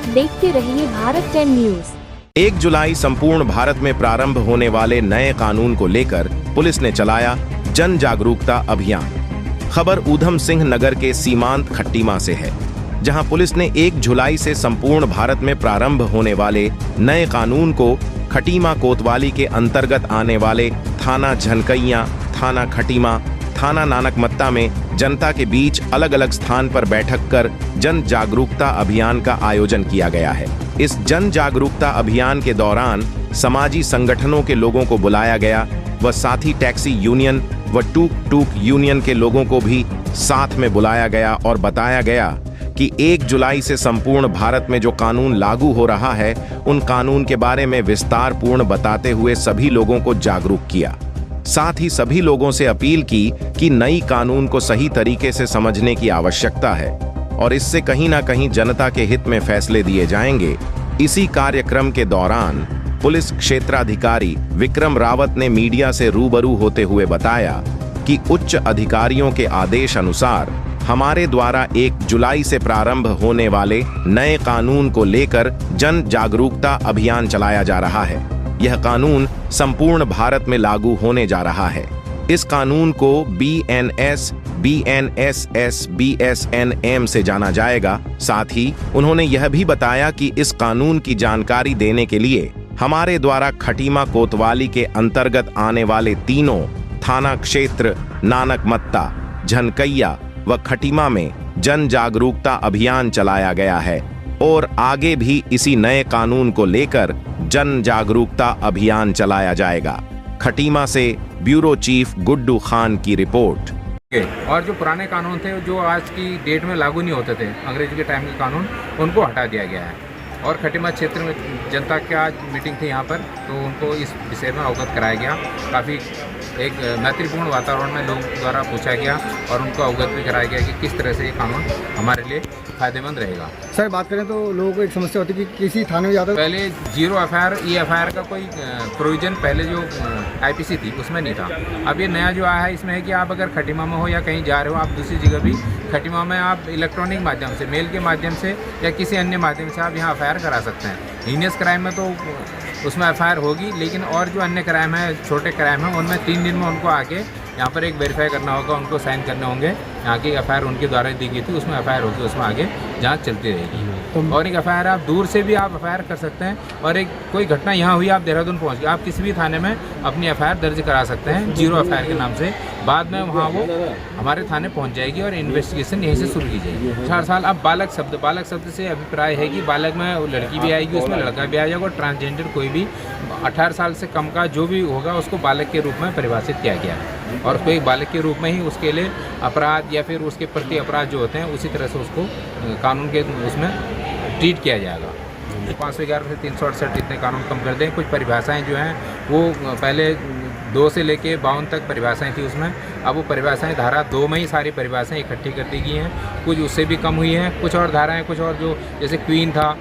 देखते रहिए भारत 10 न्यूज। 1 जुलाई संपूर्ण भारत में प्रारंभ होने वाले नए कानून को लेकर पुलिस ने चलाया जन जागरूकता अभियान। खबर ऊधम सिंह नगर के सीमांत खट्टीमा से है, जहां पुलिस ने 1 जुलाई से संपूर्ण भारत में प्रारंभ होने वाले नए कानून को खटीमा कोतवाली के अंतर्गत आने वाले थाना झनकैया, थाना खटीमा, थाना नानकमत्ता में जनता के बीच अलग अलग स्थान पर बैठक कर जन जागरूकता अभियान का आयोजन किया गया है। इस जन जागरूकता अभियान के दौरान समाजी संगठनों के लोगों को बुलाया गया व साथ ही टैक्सी यूनियन व टूक टूक यूनियन के लोगों को भी साथ में बुलाया गया और बताया गया कि 1 जुलाई से संपूर्ण भारत में जो कानून लागू हो रहा है, उन कानून के बारे में विस्तार पूर्ण बताते हुए सभी लोगों को जागरूक किया। साथ ही सभी लोगों से अपील की कि नई कानून को सही तरीके से समझने की आवश्यकता है और इससे कहीं ना कहीं जनता के हित में फैसले दिए जाएंगे। इसी कार्यक्रम के दौरान पुलिस क्षेत्राधिकारी विक्रम रावत ने मीडिया से रूबरू होते हुए बताया कि उच्च अधिकारियों के आदेश अनुसार हमारे द्वारा 1 जुलाई से प्रारंभ होने वाले नए कानून को लेकर जन जागरूकता अभियान चलाया जा रहा है। यह कानून संपूर्ण भारत में लागू होने जा रहा है। इस कानून को BNS, BNSS, BSNM से जाना जाएगा। साथ ही उन्होंने यह भी बताया कि इस कानून की जानकारी देने के लिए हमारे द्वारा खटीमा कोतवाली के अंतर्गत आने वाले तीनों थाना क्षेत्र नानकमत्ता, झनकैया व खटीमा में जन जागरूकता अभियान चलाया गया है और आगे भी इसी नए कानून को लेकर जन जागरूकता अभियान चलाया जाएगा। खटीमा से ब्यूरो चीफ गुड्डू खान की रिपोर्ट। और जो पुराने कानून थे जो आज की डेट में लागू नहीं होते थे, अंग्रेजों के टाइम के कानून, उनको हटा दिया गया है। और खटीमा क्षेत्र में जनता की आज मीटिंग थी यहाँ पर, तो उनको इस विषय में अवगत कराया गया। काफ़ी एक मैत्रीपूर्ण वातावरण में लोगों द्वारा पूछा गया और उनको अवगत भी कराया गया कि किस तरह से ये कानून हमारे लिए फ़ायदेमंद रहेगा। सर, बात करें तो लोगों को एक समस्या होती है कि किसी थाने में जाता है, पहले 0 FIR EFIR का कोई प्रोविज़न पहले जो IPC थी उसमें नहीं था। अब ये नया जो आया है इसमें है कि आप अगर खटीमा में हो या कहीं जा रहे हो, आप दूसरी जगह भी खटीमा में आप इलेक्ट्रॉनिक माध्यम से, मेल के माध्यम से या किसी अन्य माध्यम से आप यहाँ FIR करा सकते हैं। हीनियस क्राइम में तो उसमें FIR होगी, लेकिन और जो अन्य क्राइम है, छोटे क्राइम हैं, उनमें 3 दिन में उनको आके यहाँ पर एक वेरीफाई करना होगा, उनको साइन करने होंगे। यहाँ की FIR उनके द्वारा दी गई थी, उसमें FIR होगी, उसमें आगे जांच चलती रहेगी। और एक FIR आप दूर से भी आप FIR कर सकते हैं। और एक कोई घटना यहाँ हुई, आप देहरादून पहुँच गए, आप किसी भी थाने में अपनी FIR दर्ज करा सकते हैं 0 FIR के नाम से। बाद में वहाँ वो हमारे थाने पहुँच जाएगी और इन्वेस्टिगेशन यहीं से शुरू की जाएगी। 18 साल अब बालक शब्द से अभिप्राय है कि बालक में लड़की भी आएगी, उसमें लड़का भी आ जाएगा और ट्रांसजेंडर कोई भी 18 साल से कम का जो भी होगा उसको बालक के रूप में परिभाषित किया गया है। और कोई बालक के रूप में ही उसके लिए अपराध या फिर उसके प्रति अपराध जो होते हैं उसी तरह से उसको कानून के उसमें ट्रीट किया जाएगा। 511 से 368 इतने कानून कम कर दें। कुछ परिभाषाएं जो हैं वो पहले 2 से लेके 52 तक परिभाषाएं थी उसमें, अब वो परिभाषाएं धारा 2 में ही सारी परिभाषाएं इकट्ठी कर दी गई हैं। कुछ उससे भी कम हुई हैं, कुछ और धाराएं, कुछ और जो जैसे क्वीन था,